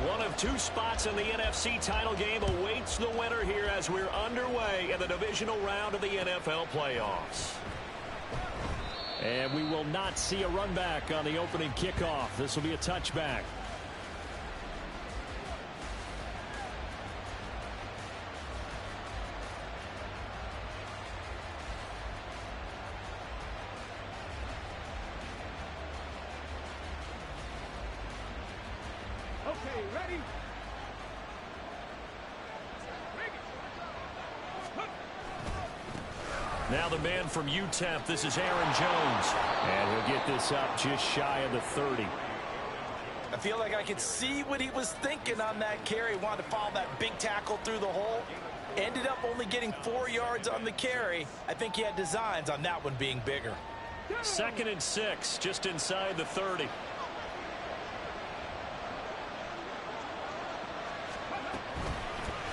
One of two spots in the NFC title game awaits the winner here as we're underway in the divisional round of the NFL playoffs. And we will not see a run back on the opening kickoff. This will be a touchback. Okay, ready? Now the man from UTEP, this is Aaron Jones. And he'll get this up just shy of the 30. I feel like I could see what he was thinking on that carry. Wanted to follow that big tackle through the hole. Ended up only getting 4 yards on the carry. I think he had designs on that one being bigger. 2nd and 6, just inside the 30.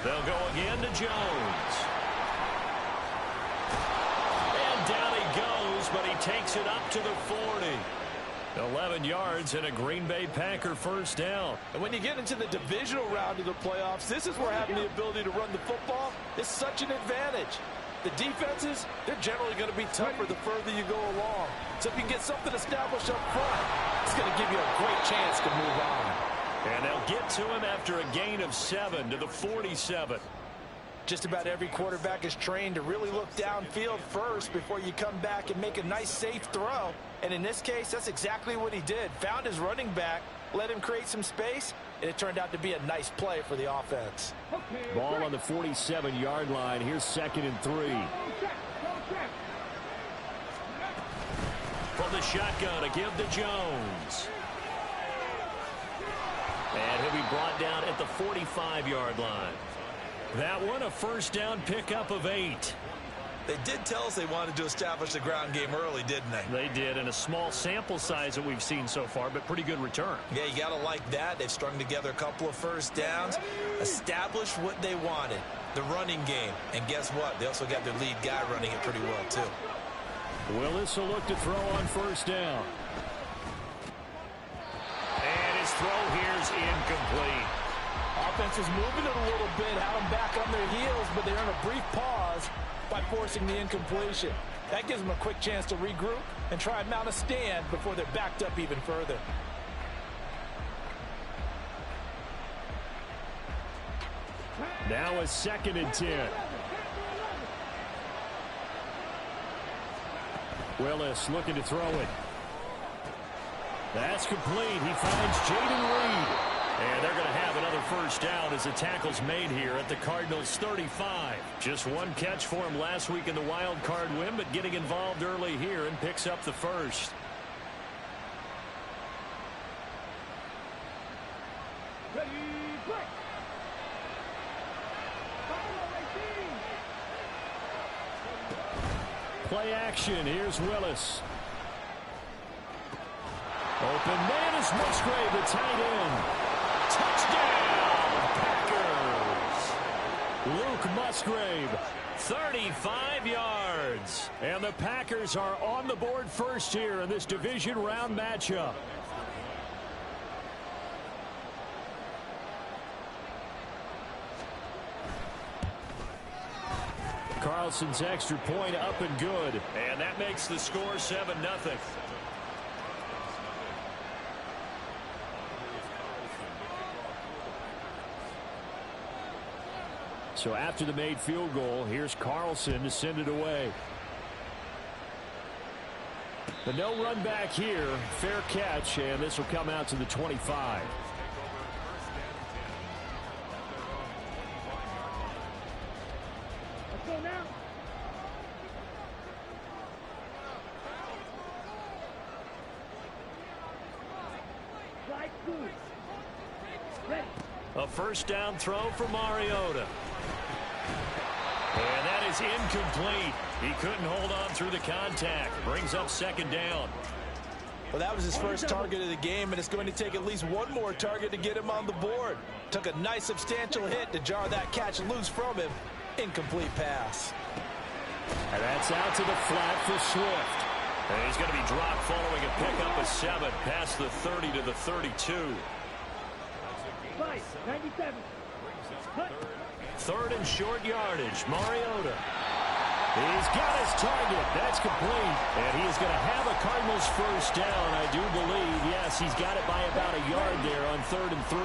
They'll go again to Jones. And down he goes, but he takes it up to the 40. 11 yards and a Green Bay Packer first down. And when you get into the divisional round of the playoffs, this is where having the ability to run the football is such an advantage. The defenses, they're generally going to be tougher the further you go along. So if you can get something established up front, it's going to give you a great chance to move on. And they'll get to him after a gain of 7 to the 47. Just about every quarterback is trained to really look downfield first before you come back and make a nice, safe throw. And in this case, that's exactly what he did. Found his running back, let him create some space, and it turned out to be a nice play for the offense. Ball on the 47-yard line. Here's 2nd and 3. From the shotgun, a give to Jones. And he'll be brought down at the 45-yard line. That one, a first down pickup of 8. They did tell us they wanted to establish the ground game early, didn't they? They did, in a small sample size that we've seen so far, but pretty good return. Yeah, you got to like that. They've strung together a couple of first downs, established what they wanted, the running game. And guess what? They also got their lead guy running it pretty well, too. Willis will look to throw on first down. And his throw here's incomplete. Offense was moving it a little bit, had them back on their heels, but they're in a brief pause by forcing the incompletion. That gives them a quick chance to regroup and try and mount a stand before they're backed up even further. Now a 2nd and 10. Willis looking to throw it. That's complete. He finds Jaden Reed. And they're going to have another first down as the tackle's made here at the Cardinals' 35. Just one catch for him last week in the wild card win, but getting involved early here and picks up the first. Play action. Here's Willis. Open man is Musgrave, the tight end. Touchdown, Packers. Luke Musgrave, 35 yards. And the Packers are on the board first here in this division round matchup. Carlson's extra point up and good. And that makes the score 7-0. So after the made field goal, here's Carlson to send it away. The no run back here, fair catch, and this will come out to the 25. Let's go now. A first down throw for Mariota. And that is incomplete. He couldn't hold on through the contact. Brings up 2nd down. Well, that was his first target of the game, and it's going to take at least one more target to get him on the board. Took a nice substantial hit to jar that catch loose from him. Incomplete pass. And that's out to the flat for Swift. And he's going to be dropped following a pickup of 7 past the 30 to the 32. Third and short yardage. Mariota. He's got his target. That's complete. And he is going to have a Cardinals first down, I do believe. Yes, he's got it by about a yard there on 3rd and 3.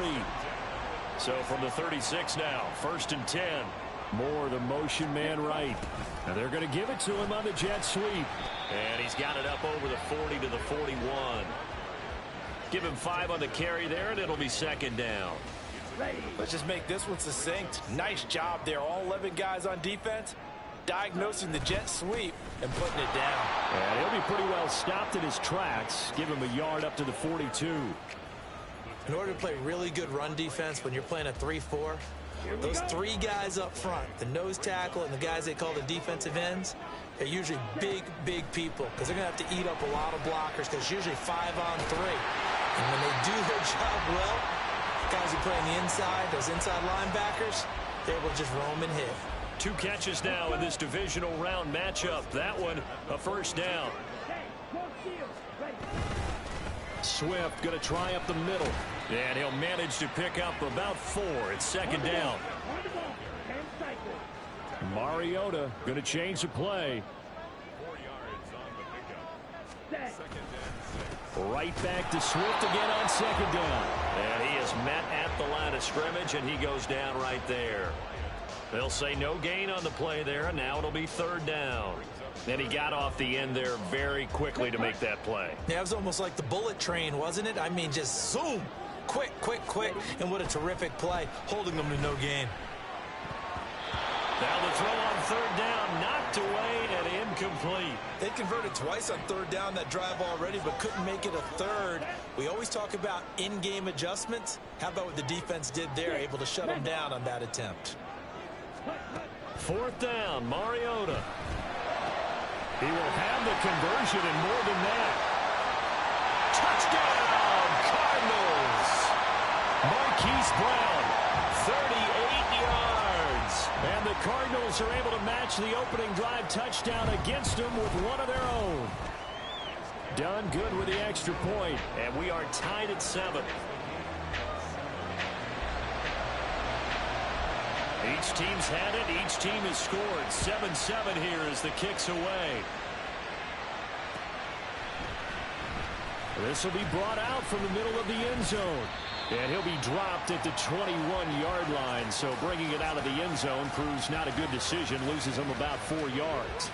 So from the 36 now, 1st and 10. Moore, the motion man right. And they're going to give it to him on the jet sweep. And he's got it up over the 40 to the 41. Give him 5 on the carry there, and it'll be 2nd down. Let's just make this one succinct. Nice job there. All 11 guys on defense diagnosing the jet sweep and putting it down. And he'll be pretty well stopped in his tracks. Give him a yard up to the 42. In order to play really good run defense when you're playing a 3-4, those 3 guys up front, the nose tackle and the guys they call the defensive ends, they're usually big, big people because they're going to have to eat up a lot of blockers because it's usually 5 on 3. And when they do their job well, guys who play on the inside, those inside linebackers, they're able to just roam and hit. 2 catches now in this divisional round matchup. That one, a first down. Swift going to try up the middle. And he'll manage to pick up about 4. It's 2nd down. Mariota going to change the play. Right back to Swift again on 2nd down. And he is met at the line of scrimmage, and he goes down right there. They'll say no gain on the play there, and now it'll be 3rd down. And he got off the end there very quickly to make that play. Yeah, it was almost like the bullet train, wasn't it? I mean, just zoom. Quick, quick, quick. And what a terrific play, holding them to no gain. Now the throw on 3rd down, knocked away and incomplete. They converted twice on 3rd down that drive already, but couldn't make it a 3rd. We always talk about in-game adjustments. How about what the defense did there, able to shut them down on that attempt? 4th down, Mariota. He will have the conversion and more than that. Touchdown, Cardinals. Marquise Brown, 38 yards. And the Cardinals are able to match the opening drive touchdown against them with one of their own. Done good with the extra point, and we are tied at 7. Each team's had it. Each team has scored. 7-7 here as the kick's away. This will be brought out from the middle of the end zone. And he'll be dropped at the 21-yard line. So bringing it out of the end zone proves not a good decision. Loses him about 4 yards.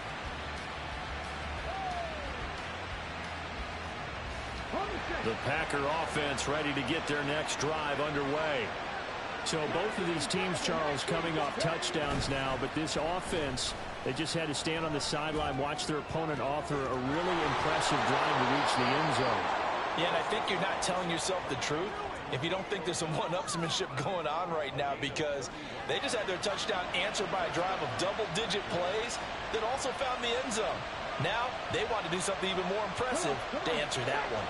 The Packer offense ready to get their next drive underway. So both of these teams, Charles, coming off touchdowns now, but this offense, they just had to stand on the sideline, watch their opponent author a really impressive drive to reach the end zone. Yeah, and I think you're not telling yourself the truth if you don't think there's some one-upsmanship going on right now, because they just had their touchdown answered by a drive of double-digit plays that also found the end zone. Now they want to do something even more impressive to answer that one.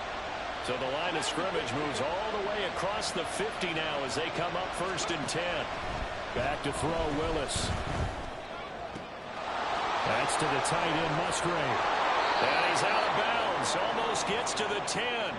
So the line of scrimmage moves all the way across the 50 now as they come up 1st and 10. Back to throw, Willis. That's to the tight end, Musgrave. And he's out of bounds. Almost gets to the 10.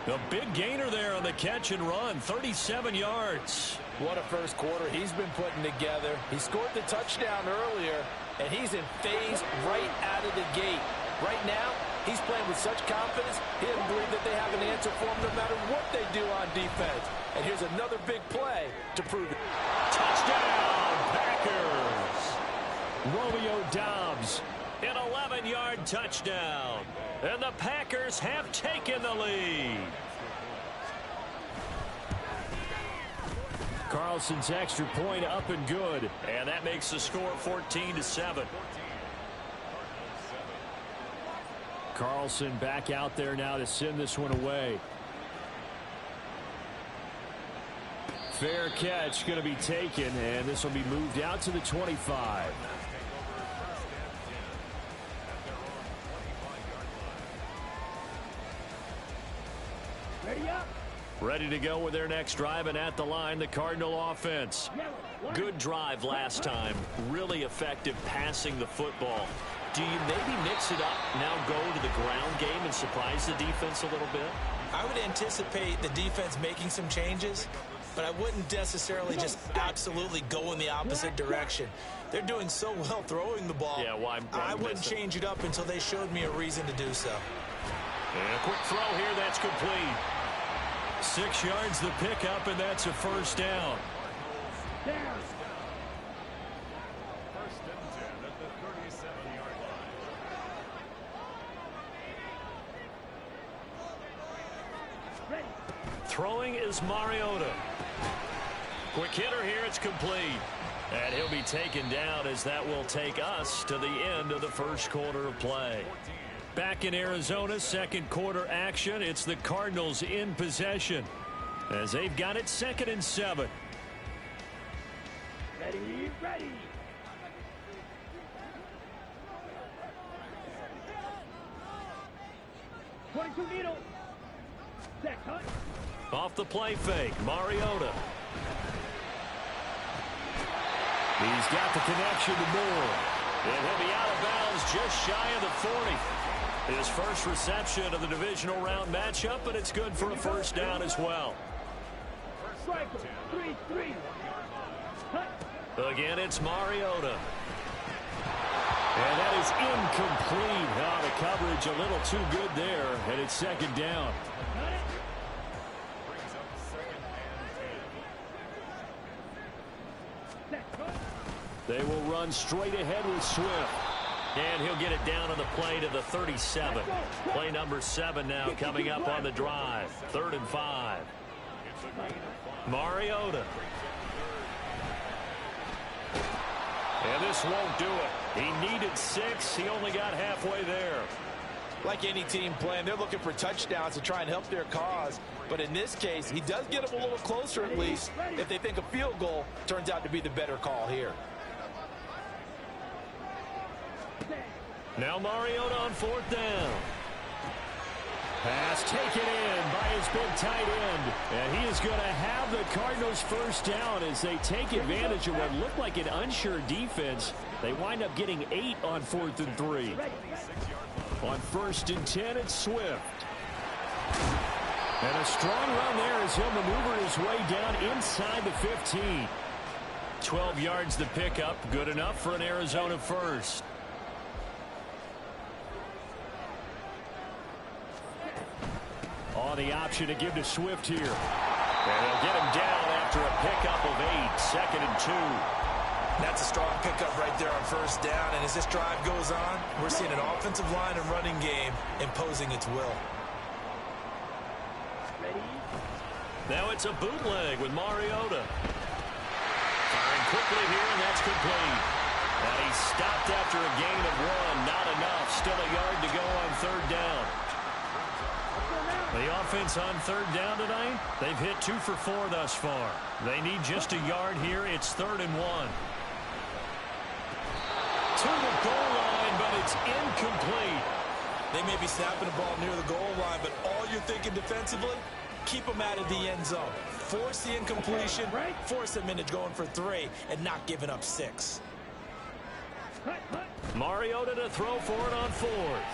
A big gainer there on the catch and run. 37 yards. What a first quarter he's been putting together. He scored the touchdown earlier, and he's in phase right out of the gate. Right now, he's playing with such confidence, he doesn't believe that they have an answer for him no matter what they do on defense. And here's another big play to prove it. Touchdown, Packers! Romeo Doubs, an 11-yard touchdown. And the Packers have taken the lead. Carlson's extra point up and good. And that makes the score 14-7. Carlson back out there now to send this one away. Fair catch going to be taken, and this will be moved out to the 25. Ready to go with their next drive, and at the line, the Cardinal offense. Good drive last time. Really effective passing the football. Do you maybe mix it up, now go to the ground game and surprise the defense a little bit? I would anticipate the defense making some changes. but I wouldn't necessarily just absolutely go in the opposite direction. They're doing so well throwing the ball. Yeah, I wouldn't change it up until they showed me a reason to do so. And a quick throw here, that's complete. 6 yards the pickup, and that's a first down. First and 10 at the 37-yard line. Throwing is Mariota. Quick hitter here, it's complete. And he'll be taken down as that will take us to the end of the first quarter of play. Back in Arizona, second quarter action. It's the Cardinals in possession as they've got it 2nd and 7. Ready. 22 needle. Set, cut. Off the play fake, Mariota. He's got the connection to Moore. And he'll be out of bounds just shy of the 40. His first reception of the divisional round matchup, but it's good for a first down as well. Striker, 3-3. Again, it's Mariota. And that is incomplete. Oh, the coverage a little too good there, and it's 2nd down. Brings up 2nd and 10. They will run straight ahead with Swift. And he'll get it down on the play to the 37. Play number 7 now coming up on the drive. 3rd and 5. Mariota. And this won't do it. He needed 6. He only got halfway there. Like any team playing, they're looking for touchdowns to try and help their cause. But in this case, he does get them a little closer at least if they think a field goal turns out to be the better call here. Now Mariota on 4th down. Pass taken in by his big tight end. And he is going to have the Cardinals first down as they take advantage of what looked like an unsure defense. They wind up getting 8 on 4th and 3. On 1st and 10, it's Swift. And a strong run there as he'll maneuver his way down inside the 15. 12 yards the pickup. Good enough for an Arizona first. On the option to give to Swift here. And they'll get him down after a pickup of 8. 2nd and 2. That's a strong pickup right there on first down. And as this drive goes on, we're seeing an offensive line and running game imposing its will. Now it's a bootleg with Mariota. Firing quickly here, and that's complete. And he's stopped after a gain of 1. Not enough. Still a yard to go on 3rd down. The offense on 3rd down tonight, they've hit 2 for 4 thus far. They need just a yard here. It's 3rd and 1. To the goal line, but it's incomplete. They may be snapping the ball near the goal line, but all you're thinking defensively, keep them out of the end zone. Force the incompletion, force them into going for 3, and not giving up 6. Mariota to throw for it on 4th.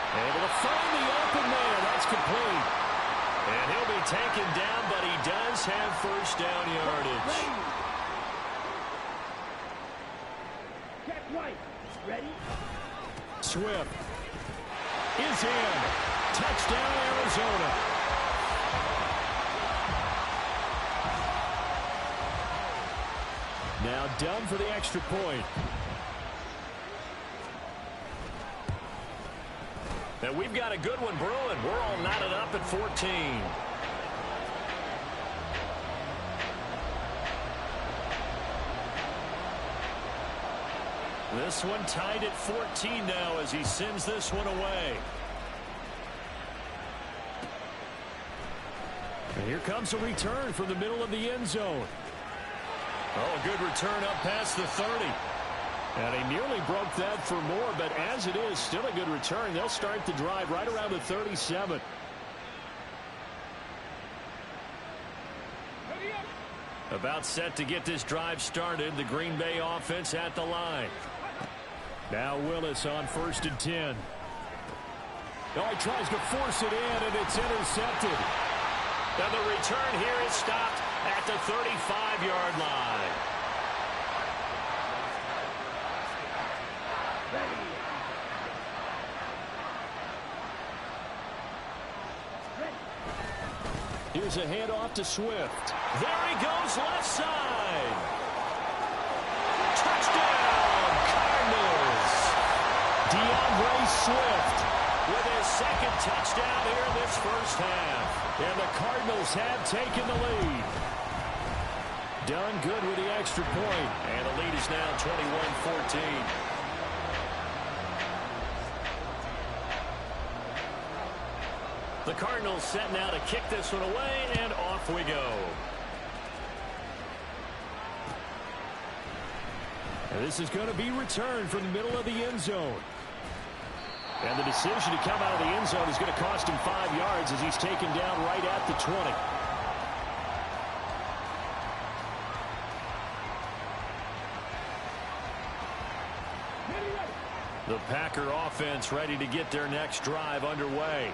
Able to find the open man. That's complete. And he'll be taken down, but he does have first down yardage. Check right. Ready? Swift is in. Touchdown, Arizona. Now done for the extra point. And we've got a good one brewing. We're all knotted up at 14. This one tied at 14 now as he sends this one away. And here comes a return from the middle of the end zone. Oh, a good return up past the 30. And he nearly broke that for more, but as it is, still a good return. They'll start the drive right around the 37. About set to get this drive started. The Green Bay offense at the line. Now Willis on 1st and 10. Oh, he tries to force it in, and it's intercepted. And the return here is stopped at the 35-yard line. Here's a handoff to Swift. There he goes, left side. Touchdown, Cardinals. DeAndre Swift with his second touchdown here in this first half. And the Cardinals have taken the lead. Done good with the extra point. And the lead is now 21-14. The Cardinals set now to kick this one away, and off we go. And this is going to be returned from the middle of the end zone. And the decision to come out of the end zone is going to cost him 5 yards as he's taken down right at the 20. The Packer offense ready to get their next drive underway.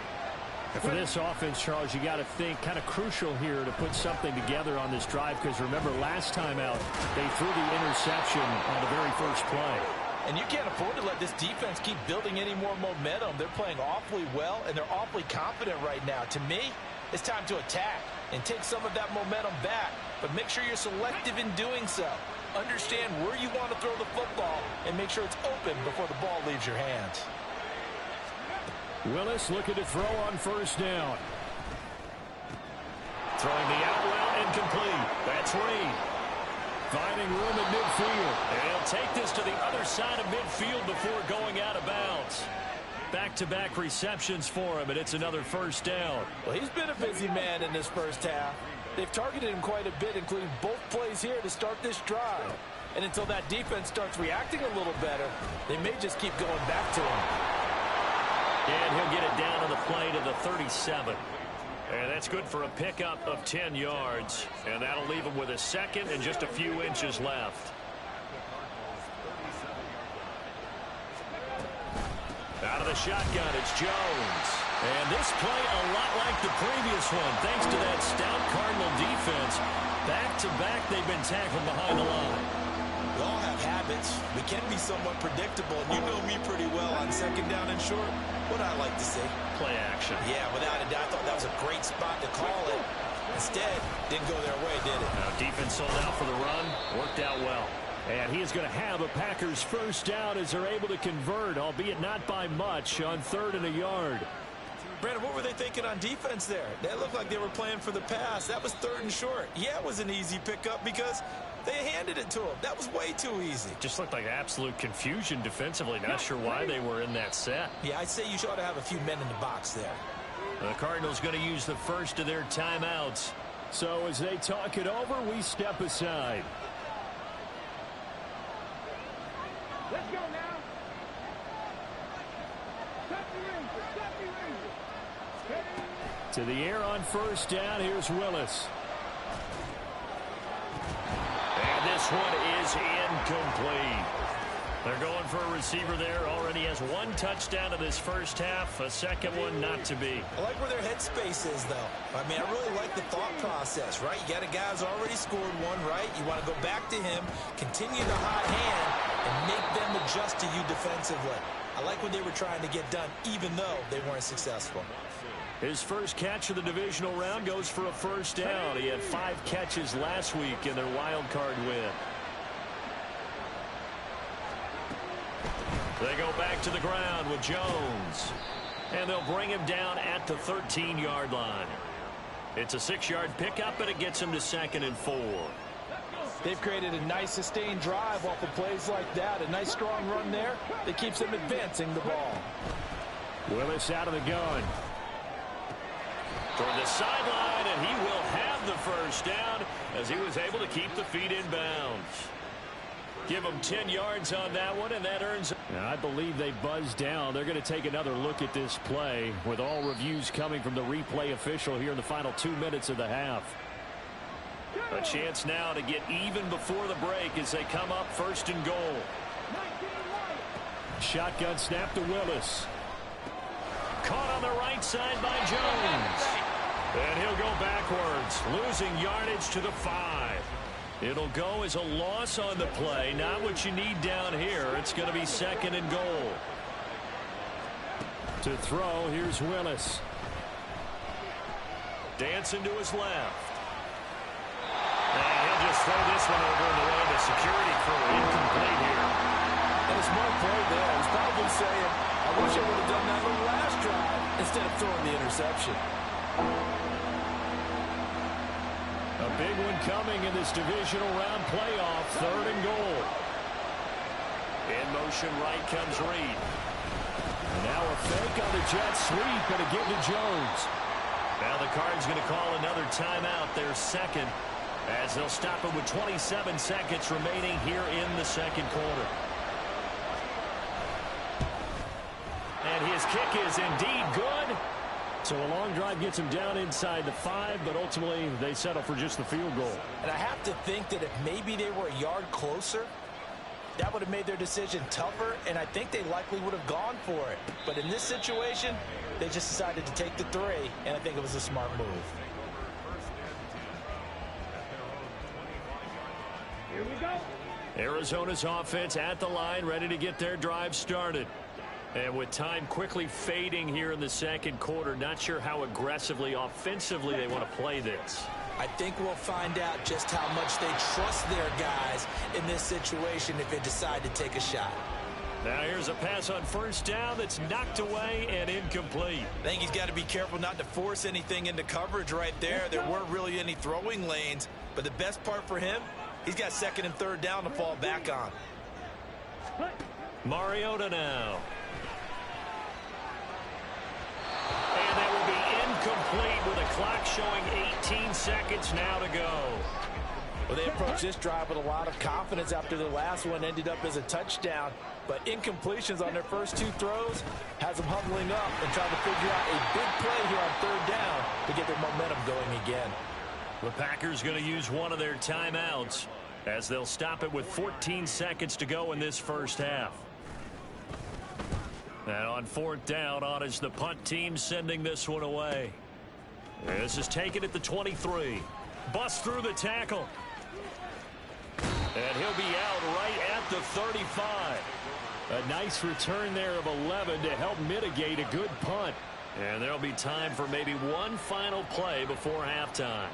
And for this offense, Charles, you got to think kind of crucial here to put something together on this drive, because remember last time out they threw the interception on the very first play. And you can't afford to let this defense keep building any more momentum. They're playing awfully well, and they're awfully confident right now. To me, it's time to attack and take some of that momentum back, but make sure you're selective in doing so. Understand where you want to throw the football and make sure it's open before the ball leaves your hands. Willis looking to throw on first down. Throwing the out route incomplete. That's Reed. Finding room at midfield. And he'll take this to the other side of midfield before going out of bounds. Back-to-back receptions for him, and it's another first down. Well, he's been a busy man in this first half. They've targeted him quite a bit, including both plays here to start this drive. And until that defense starts reacting a little better, they may just keep going back to him. And he'll get it down to the play to the 37. And that's good for a pickup of 10 yards. And that'll leave him with a second and just a few inches left. Out of the shotgun, it's Jones. And this play a lot like the previous one, thanks to that stout Cardinal defense. Back-to-back, they've been tackled behind the line. We all have habits. We can be somewhat predictable, and you know me pretty well on second down and short. What I like to see. Play action. Yeah, without a doubt, I thought that was a great spot to call it. Instead, didn't go their way, did it? Now, defense sold out for the run. Worked out well. And he is going to have a Packers first down as they're able to convert, albeit not by much, on 3rd and a yard. Brandon, what were they thinking on defense there? They looked like they were playing for the pass. That was 3rd and short. Yeah, it was an easy pickup because they handed it to him. That was way too easy. Just looked like absolute confusion defensively. Not sure why they were in that set. Yeah, I'd say you ought to have a few men in the box there. The Cardinals going to use the first of their timeouts. So as they talk it over, we step aside. Let's go now. Stop the Rangers. Stop the Rangers. To the air on first down. Here's Willis. And this one is incomplete. They're going for a receiver there. Already has 1 touchdown in this first half. A second one not to be. I like where their headspace is, though. I mean, I really like the thought process, right? You got a guy who's already scored one, right? You want to go back to him, continue the hot hand, and make them adjust to you defensively. I like what they were trying to get done, even though they weren't successful. His first catch of the divisional round goes for a first down. He had 5 catches last week in their wild card win. They go back to the ground with Jones. And they'll bring him down at the 13-yard line. It's a 6-yard pickup, and it gets him to 2nd and 4. They've created a nice sustained drive off of plays like that. A nice strong run there that keeps them advancing the ball. Willis out of the gun. Toward the sideline, and he will have the first down as he was able to keep the feet in bounds. Give him 10 yards on that one, and that earns. Now, I believe they buzzed down. They're going to take another look at this play with all reviews coming from the replay official here in the final 2 minutes of the half. A chance now to get even before the break as they come up 1st and goal. Shotgun snap to Willis. Caught on the right side by Jones. And he'll they'll go backwards, losing yardage to the 5. It'll go as a loss on the play. Not what you need down here. It's going to be 2nd and goal. To throw, here's Willis. Dancing to his left. And he'll just throw this one over in the way of the security crew. Incomplete here. And a smart play there. He's probably saying, I wish I would have done that on the last drive instead of throwing the interception. A big one coming in this divisional round playoff. 3rd and goal. In motion right comes Reed. And now a fake on the jet sweep and a give to Jones. Now the Cards going to call another timeout, their 2nd, as they'll stop it with 27 seconds remaining here in the 2nd quarter. And his kick is indeed good. So a long drive gets him down inside the 5, but ultimately they settle for just the field goal. And I have to think that if maybe they were a yard closer, that would have made their decision tougher, and I think they likely would have gone for it. But in this situation, they just decided to take the 3, and I think it was a smart move. Here we go. Arizona's offense at the line, ready to get their drive started. And with time quickly fading here in the 2nd quarter, not sure how aggressively, offensively they want to play this. I think we'll find out just how much they trust their guys in this situation if they decide to take a shot. Now here's a pass on 1st down that's knocked away and incomplete. I think he's got to be careful not to force anything into coverage right there. There weren't really any throwing lanes, but the best part for him, he's got 2nd and 3rd down to fall back on. Mariota now. And that will be incomplete with a clock showing 18 seconds now to go. Well, they approached this drive with a lot of confidence after the last one ended up as a touchdown. But incompletions on their first 2 throws has them huddling up and trying to figure out a big play here on 3rd down to get their momentum going again. The Packers going to use one of their timeouts as they'll stop it with 14 seconds to go in this 1st half. And on 4th down, on is the punt team sending this one away. This is taken at the 23. Bust through the tackle. And he'll be out right at the 35. A nice return there of 11 to help mitigate a good punt. And there'll be time for maybe one final play before halftime.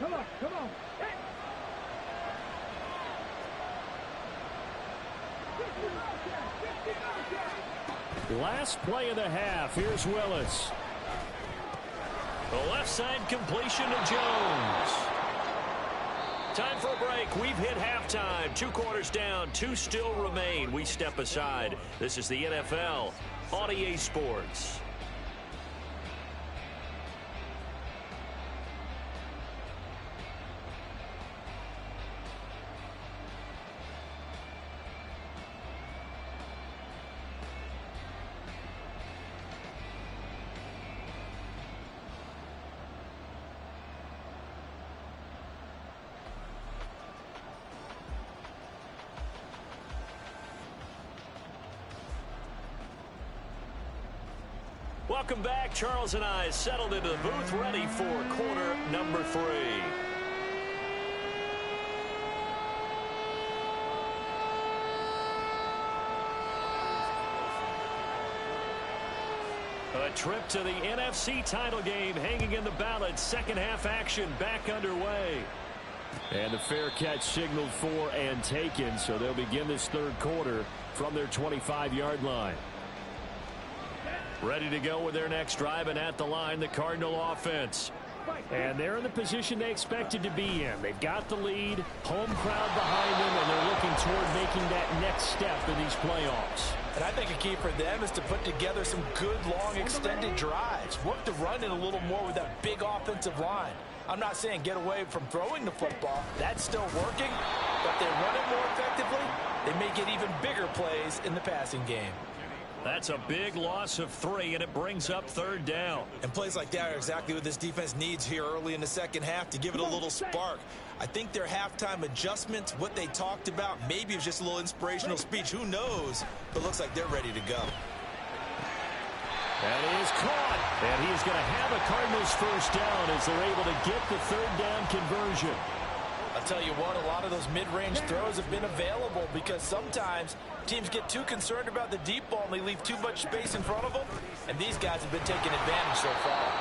Come on, come on. Hey. Last play of the half. Here's Willis. The left side completion to Jones. Time for a break. We've hit halftime. 2 quarters down. 2 still remain. We step aside. This is the NFL on EA Sports. Welcome back. Charles and I settled into the booth, ready for quarter number 3. A trip to the NFC title game hanging in the balance. 2nd half action back underway. And the fair catch signaled for and taken, so they'll begin this 3rd quarter from their 25-yard line. Ready to go with their next drive, and at the line, the Cardinal offense. And they're in the position they expected to be in. They've got the lead, home crowd behind them, and they're looking toward making that next step in these playoffs. And I think a key for them is to put together some good, long, extended drives. Work the run in a little more with that big offensive line. I'm not saying get away from throwing the football. That's still working. But they run it more effectively, they may get even bigger plays in the passing game. That's a big loss of 3, and it brings up 3rd down. And plays like that are exactly what this defense needs here early in the second half to give it a little spark. I think their halftime adjustments, what they talked about, maybe it was just a little inspirational speech. Who knows? But looks like they're ready to go. And he is caught. And he is going to have a Cardinals 1st down as they're able to get the 3rd down conversion. I'll tell you what, a lot of those mid-range throws have been available because sometimes teams get too concerned about the deep ball and they leave too much space in front of them. And these guys have been taking advantage so far.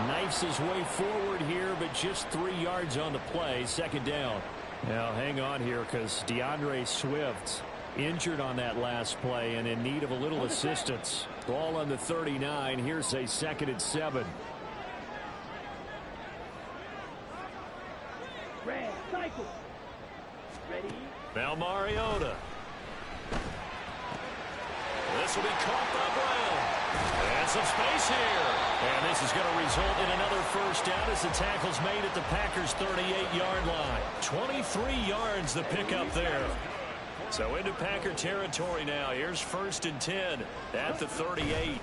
Knifes his way forward here, but just 3 yards on the play. 2nd down. Now hang on here because DeAndre Swift injured on that last play and in need of a little assistance. Ball on the 39. Here's a 2nd and 7. Red cycle. Ready. Now Mariota. This will be caught by Brown. And some space here. And this is going to result in another 1st down as the tackle's made at the Packers' 38-yard line. 23 yards the pickup there. So into Packer territory now. Here's 1st and 10 at the 38.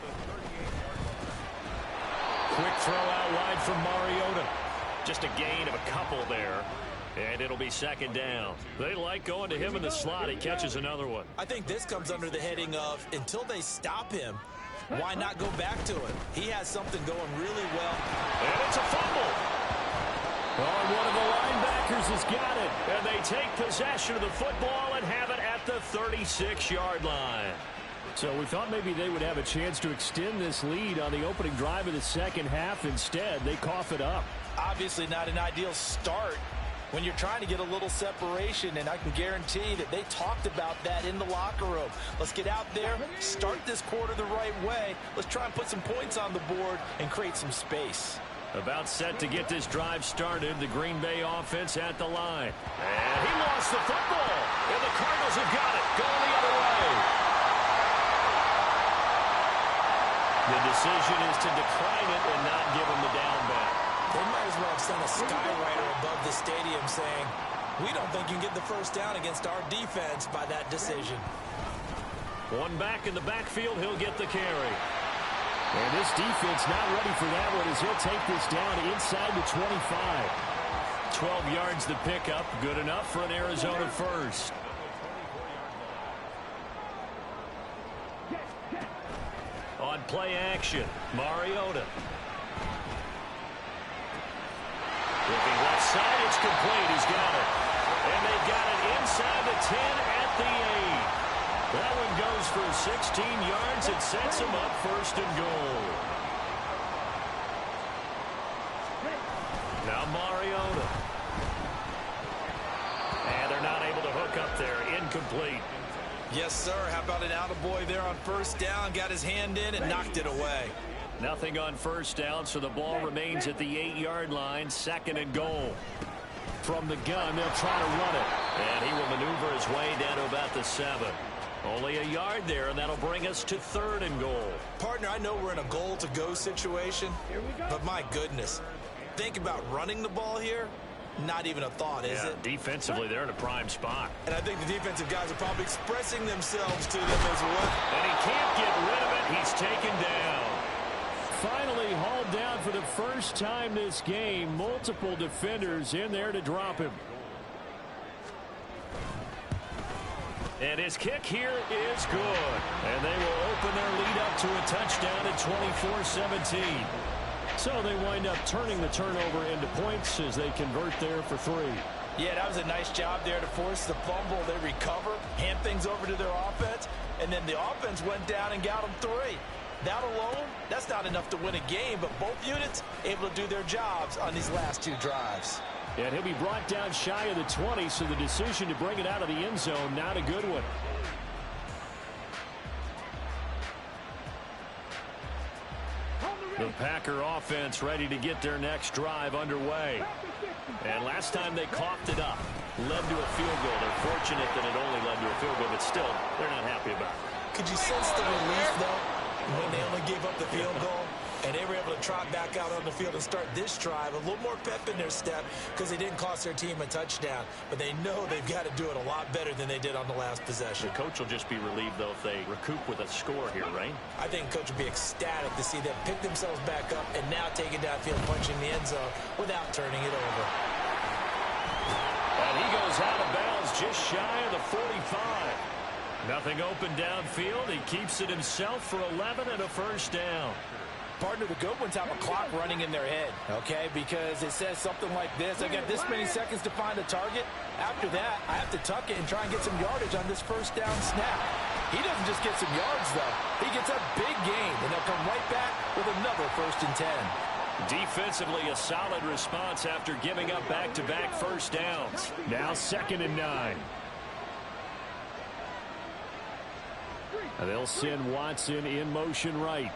Quick throw out wide from Mariota. Just a gain of a couple there. And it'll be 2nd down. They like going to him in the slot. He catches another one. I think this comes under the heading of until they stop him, why not go back to him? He has something going really well. And it's a fumble. Oh, one of the linebackers has got it. And they take possession of the football and have it at the 36-yard line. So we thought maybe they would have a chance to extend this lead on the opening drive of the second half. Instead, they cough it up. Obviously not an ideal start when you're trying to get a little separation, and I can guarantee that they talked about that in the locker room. Let's get out there, start this quarter the right way. Let's try and put some points on the board and create some space. About set to get this drive started, the Green Bay offense at the line. And he lost the football, and the Cardinals have got it, going the other way. The decision is to decline it and not give him the down back. They might as well have sent a skywriter above the stadium saying, we don't think you can get the 1st down against our defense by that decision. One back in the backfield, he'll get the carry. And this defense not ready for that one as he'll take this down inside the 25. 12 yards the pickup, good enough for an Arizona 1st. On play action, Mariota. Looking left side, it's complete. He's got it. And they got it inside the 10 at the 8. That one goes for 16 yards. It sets him up 1st and goal. Now Mariota. And they're not able to hook up there. Incomplete. Yes, sir. How about an attaboy there on 1st down? Got his hand in and knocked it away. Nothing on 1st down, so the ball remains at the 8-yard line. 2nd and goal. From the gun, they'll try to run it. And he will maneuver his way down to about the 7. Only a yard there, and that'll bring us to 3rd and goal. Partner, I know we're in a goal-to-go situation, but my goodness, think about running the ball here. Not even a thought, is it? Defensively, they're in a prime spot. And I think the defensive guys are probably expressing themselves to them as well. And he can't get rid of it. He's taken down. Finally hauled down for the first time this game. Multiple defenders in there to drop him. And his kick here is good. And they will open their lead up to a touchdown at 24-17. So they wind up turning the turnover into points as they convert there for 3. Yeah, that was a nice job there to force the fumble. They recover, hand things over to their offense, and then the offense went down and got them 3. That alone, that's not enough to win a game, but both units able to do their jobs on these last 2 drives. And he'll be brought down shy of the 20, so the decision to bring it out of the end zone, not a good one. The Packer offense ready to get their next drive underway. And last time they coughed it up, led to a field goal. They're fortunate that it only led to a field goal, but still, they're not happy about it. Could you sense the relief, though, when they only gave up the field goal? And they were able to trot back out on the field and start this drive. A little more pep in their step because they didn't cost their team a touchdown. But they know they've got to do it a lot better than they did on the last possession. The coach will just be relieved, though, if they recoup with a score here, right? I think coach will be ecstatic to see them pick themselves back up and now take it downfield, punching the end zone without turning it over. And he goes out of bounds just shy of the 45. Nothing open downfield. He keeps it himself for 11 and a first down. Partner, the good ones have a clock running in their head, okay? Because it says something like this. I got this many seconds to find a target. After that, I have to tuck it and try and get some yardage on this first down snap. He doesn't just get some yards, though. He gets a big gain, and they'll come right back with another 1st and 10. Defensively, a solid response after giving up back-to-back first downs. Now 2nd and 9. And they'll send Watson in motion right.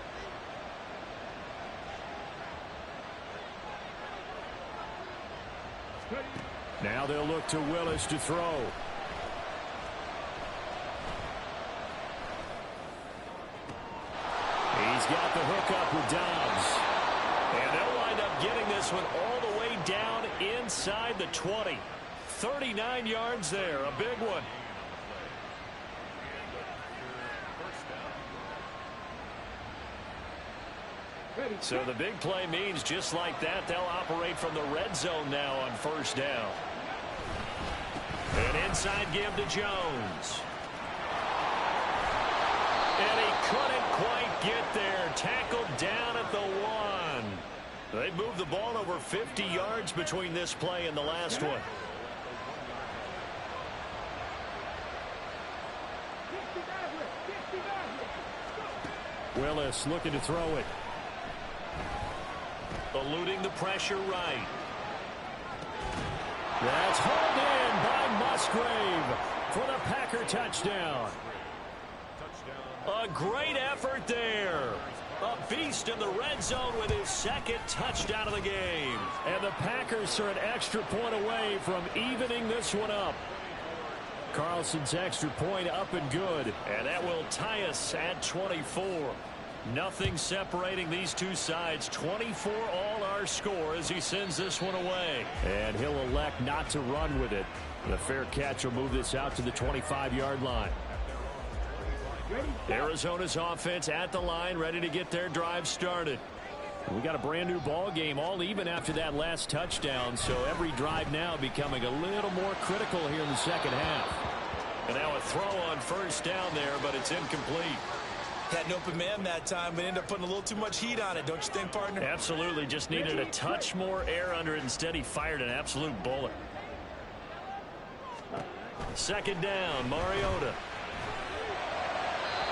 Now they'll look to Willis to throw. He's got the hook up with Dobbs. And they'll wind up getting this one all the way down inside the 20. 39 yards there, a big one. So the big play means just like that, they'll operate from the red zone now on 1st down. An inside give to Jones. And he couldn't quite get there. Tackled down at the 1. They moved the ball over 50 yards between this play and the last one. Willis looking to throw it. Eluding the pressure right. That's hauled in by Musgrave for the Packer touchdown. A great effort there. A beast in the red zone with his 2nd touchdown of the game. And the Packers are an extra point away from evening this one up. Carlson's extra point up and good. And that will tie us at 24. Nothing separating these two sides. 24 all our score as he sends this one away. And he'll elect not to run with it. The fair catch will move this out to the 25-yard line. Arizona's offense at the line, ready to get their drive started. We got a brand new ball game, all even after that last touchdown, so every drive now becoming a little more critical here in the 2nd half. And now a throw on 1st down there, but it's incomplete. Had an open man that time, but ended up putting a little too much heat on it, don't you think, partner? Absolutely. Just needed a touch more air under it. Instead, he fired an absolute bullet. 2nd down, Mariota.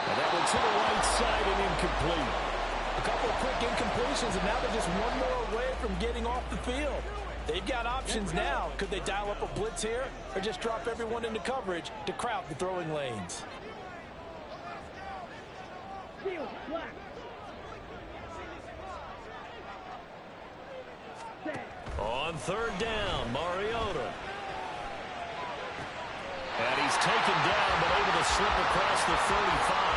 And that one to the right side and incomplete. A couple of quick incompletions, and now they're just one more away from getting off the field. They've got options now. Could they dial up a blitz here or just drop everyone into coverage to crowd the throwing lanes? On 3rd down, Mariota. And he's taken down, but able to slip across the 35.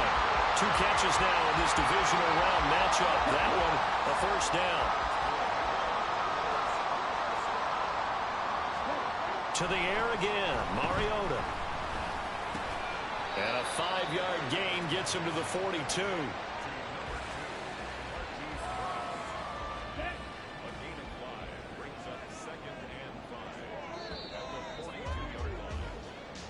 2 catches now in this divisional round matchup. That one, a 1st down. To the air again, Mariota. And a 5-yard gain gets him to the 42.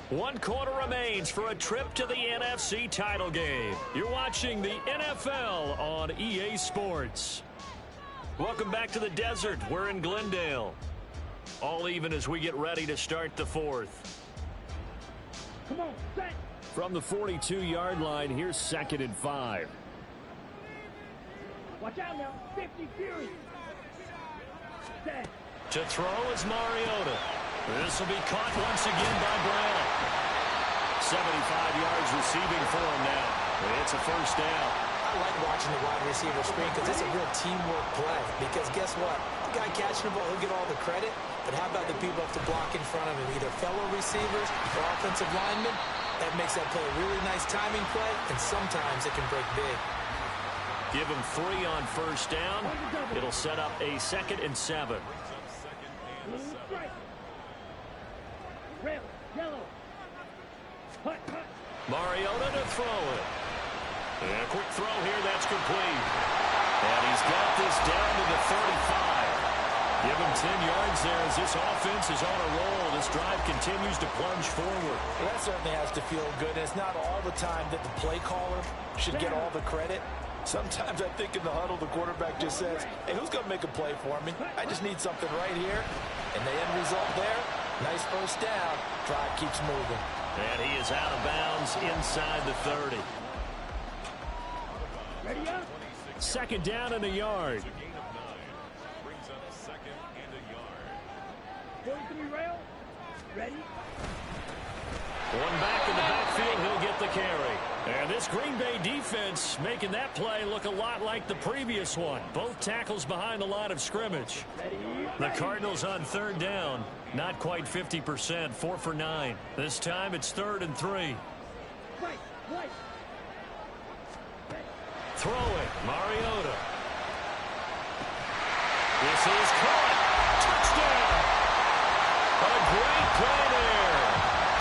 One quarter remains for a trip to the NFC title game. You're watching the NFL on EA Sports. Welcome back to the desert. We're in Glendale. All even as we get ready to start the 4th. Come on, set. From the 42-yard line, here's 2nd and 5. Watch out now. 50 Fury. Set. To throw is Mariota. This will be caught once again by Brown. 75 yards receiving for him now. It's a 1st down. I like watching the wide receiver screen because it's a real teamwork play. Because guess what? The guy catching the ball, he'll get all the credit. But how about the people up to block in front of him, either fellow receivers or offensive linemen? That makes that play a really nice timing play, and sometimes it can break big. Give him 3 on first down. It'll set up a 2nd and 7. Red, yellow. Hut, hut. Mariota to throw it. And a quick throw here, that's complete. And he's got this down to the 35. Give him 10 yards there as this offense is on a roll. This drive continues to plunge forward. Well, that certainly has to feel good. It's not all the time that the play caller should get all the credit. Sometimes I think in the huddle, the quarterback just says, hey, who's going to make a play for me? I just need something right here. And the end result there, nice first down. Drive keeps moving. And he is out of bounds inside the 30. Ready up. 2nd down and a yard. 43 rail. Ready. One back in the backfield, he'll get the carry. And this Green Bay defense making that play look a lot like the previous one. Both tackles behind the line of scrimmage. The Cardinals on 3rd down. Not quite 50%, 4 for 9. This time it's 3rd and 3. Right, right. Throw it, Mariota. This is caught. Touchdown. A great play there.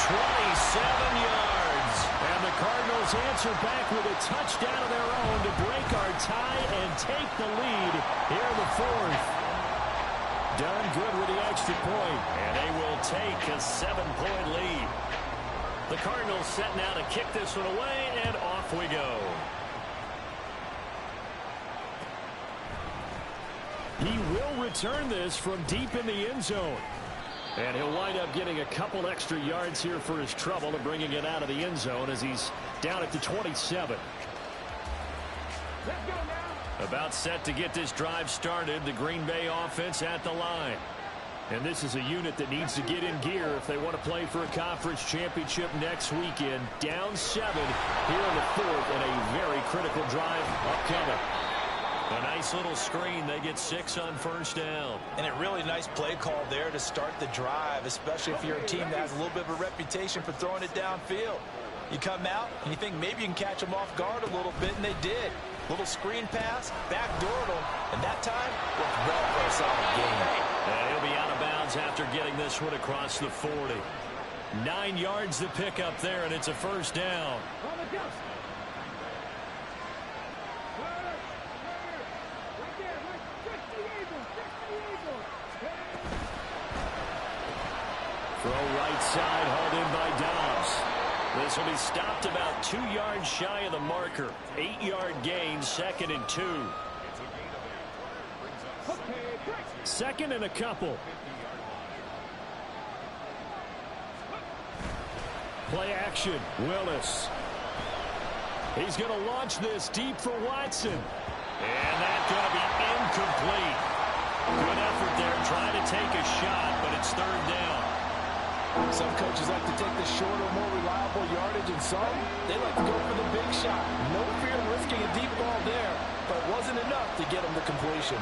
27 yards. And the Cardinals answer back with a touchdown of their own to break our tie and take the lead here in the 4th. Done good with the extra point, and they will take a 7-point lead. The Cardinals setting out to kick this one away, and off we go. He will return this from deep in the end zone. And he'll wind up getting a couple extra yards here for his trouble and bringing it out of the end zone as he's down at the 27. Let's go now. About set to get this drive started, the Green Bay offense at the line. And this is a unit that needs to get in gear if they want to play for a conference championship next weekend. Down 7 here in the 4th and a very critical drive upcoming. A nice little screen. They get 6 on first down. And a really nice play call there to start the drive, especially if you're a team that has a little bit of a reputation for throwing it downfield. You come out and you think maybe you can catch them off guard a little bit, and they did. Little screen pass, backdoored them, and that time worked well for a solid game. And he'll be out of bounds after getting this one across the 40. 9 yards to pick up there, and it's a first down. On the dust. Throw right side, hauled in by Dobbs. This will be stopped about 2 yards shy of the marker. 8-yard gain, 2nd and 2. 2nd and a couple. Play action, Willis. He's going to launch this deep for Watson. And that's going to be incomplete. Good effort there, trying to take a shot, but it's 3rd down. Some coaches like to take the shorter, more reliable yardage, and some, they like to go for the big shot. No fear in risking a deep ball there, but it wasn't enough to get him the completion.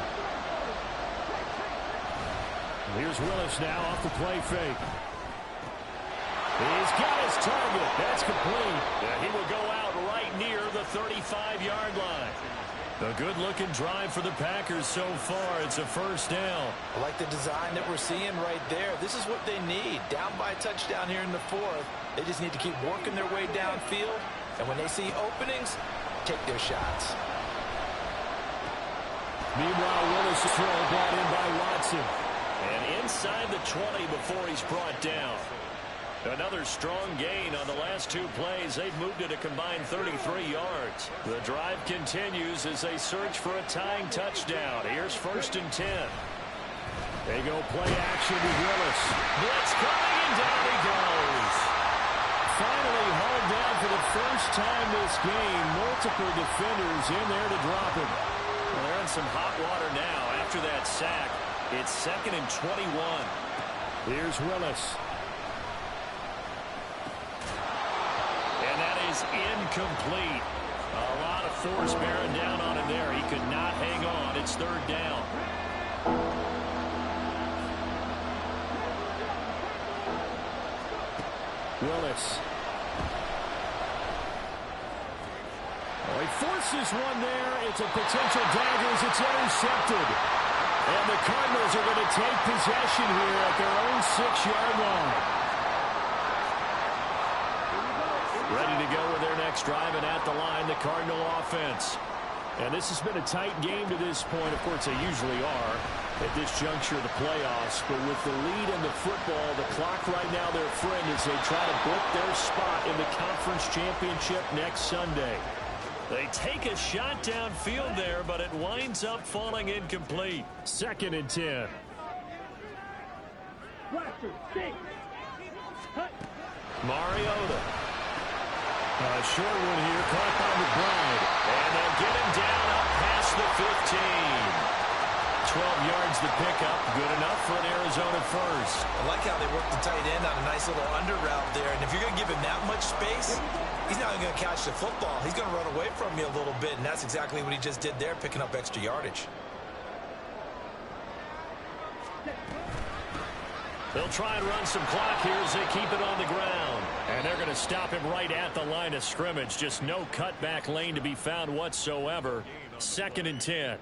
Here's Willis now off the play fake. He's got his target. That's complete. He will go out right near the 35-yard line. A good-looking drive for the Packers so far. It's a first down. I like the design that we're seeing right there. This is what they need. Down by a touchdown here in the 4th. They just need to keep working their way downfield. And when they see openings, take their shots. Meanwhile, Willis is brought in by Watson. And inside the 20 before he's brought down. Another strong gain on the last 2 plays. They've moved it a combined 33 yards. The drive continues as they search for a tying touchdown. Here's 1st and 10. They go play action with Willis. Blitz coming, and down he goes. Finally hauled down for the first time this game. Multiple defenders in there to drop him. Well, they're in some hot water now after that sack. It's 2nd and 21. Here's Willis. Is incomplete. A lot of force bearing down on him there. He could not hang on. It's 3rd down. Willis. Well, he forces one there. It's a potential dagger as it's intercepted. And the Cardinals are going to take possession here at their own 6-yard line. Ready to go with their next drive, and at the line, the Cardinal offense. And this has been a tight game to this point. Of course, they usually are at this juncture of the playoffs. But with the lead in the football, the clock right now their friend as they try to book their spot in the conference championship next Sunday. They take a shot downfield there, but it winds up falling incomplete. 2nd and 10. Mariota. A short one here, caught by McBride. And they'll get him down up past the 15. 12 yards to pick up. Good enough for an Arizona first. I like how they work the tight end on a nice little under route there. And if you're going to give him that much space, he's not going to catch the football. He's going to run away from you a little bit, and that's exactly what he just did there, picking up extra yardage. They'll try and run some clock here as they keep it on the ground. And they're going to stop him right at the line of scrimmage. Just no cutback lane to be found whatsoever. 2nd and 10.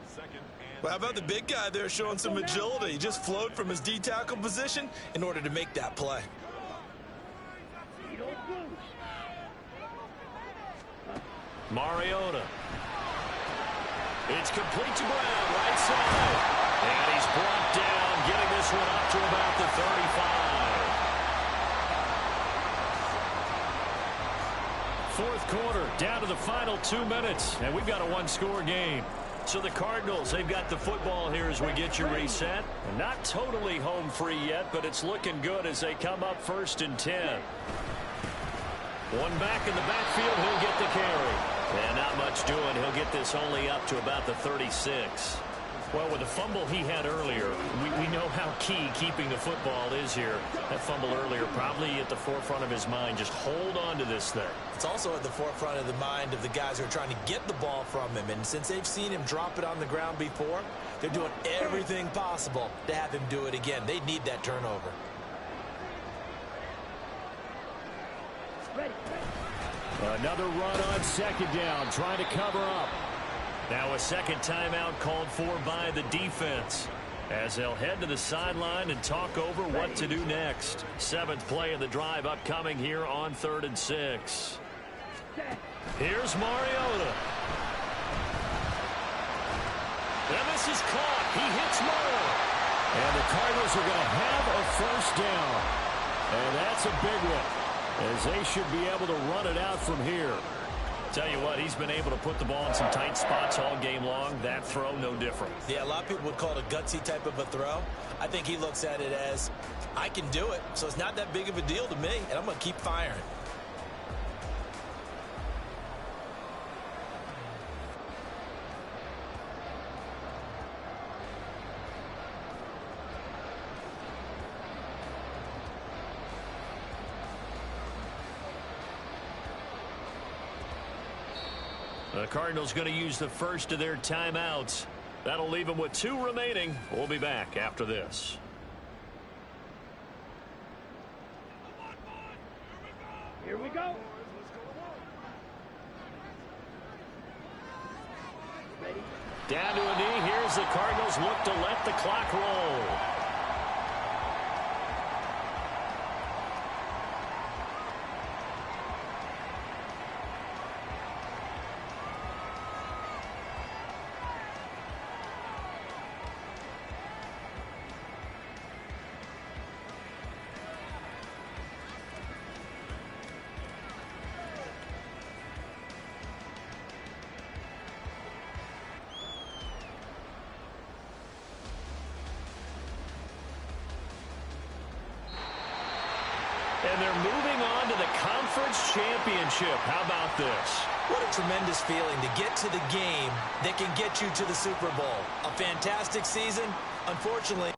Well, how about the big guy there showing some agility? He just flowed from his D-tackle position in order to make that play. Mariota. It's complete to Brown, right side. And he's brought down, getting this one up to about the 35. Fourth quarter, down to the final 2 minutes, and we've got a one-score game. So the Cardinals, they've got the football here as we get you reset. And not totally home free yet, but it's looking good as they come up 1st and 10. One back in the backfield, he'll get the carry. And not much doing. He'll get this only up to about the 36. Well, with the fumble he had earlier, we know how key keeping the football is here. That fumble earlier probably at the forefront of his mind. Just hold on to this thing. It's also at the forefront of the mind of the guys who are trying to get the ball from him. And since they've seen him drop it on the ground before, they're doing everything possible to have him do it again. They need that turnover. Another run on 2nd down, trying to cover up. Now a second timeout called for by the defense as they'll head to the sideline and talk over what to do next. 7th play of the drive upcoming here on 3rd and 6. Here's Mariota. And this is caught. He hits Moore. And the Cardinals are going to have a 1st down. And that's a big one, as they should be able to run it out from here. Tell you what, he's been able to put the ball in some tight spots all game long. That throw, no different. Yeah, a lot of people would call it a gutsy type of a throw. I think he looks at it as, I can do it, so it's not that big of a deal to me, and I'm going to keep firing. The Cardinals going to use the first of their timeouts. That'll leave them with 2 remaining. We'll be back after this. Here we go. Down to a knee. Here's the Cardinals look to let the clock roll. And they're moving on to the conference championship. How about this? What a tremendous feeling to get to the game that can get you to the Super Bowl. A fantastic season. Unfortunately,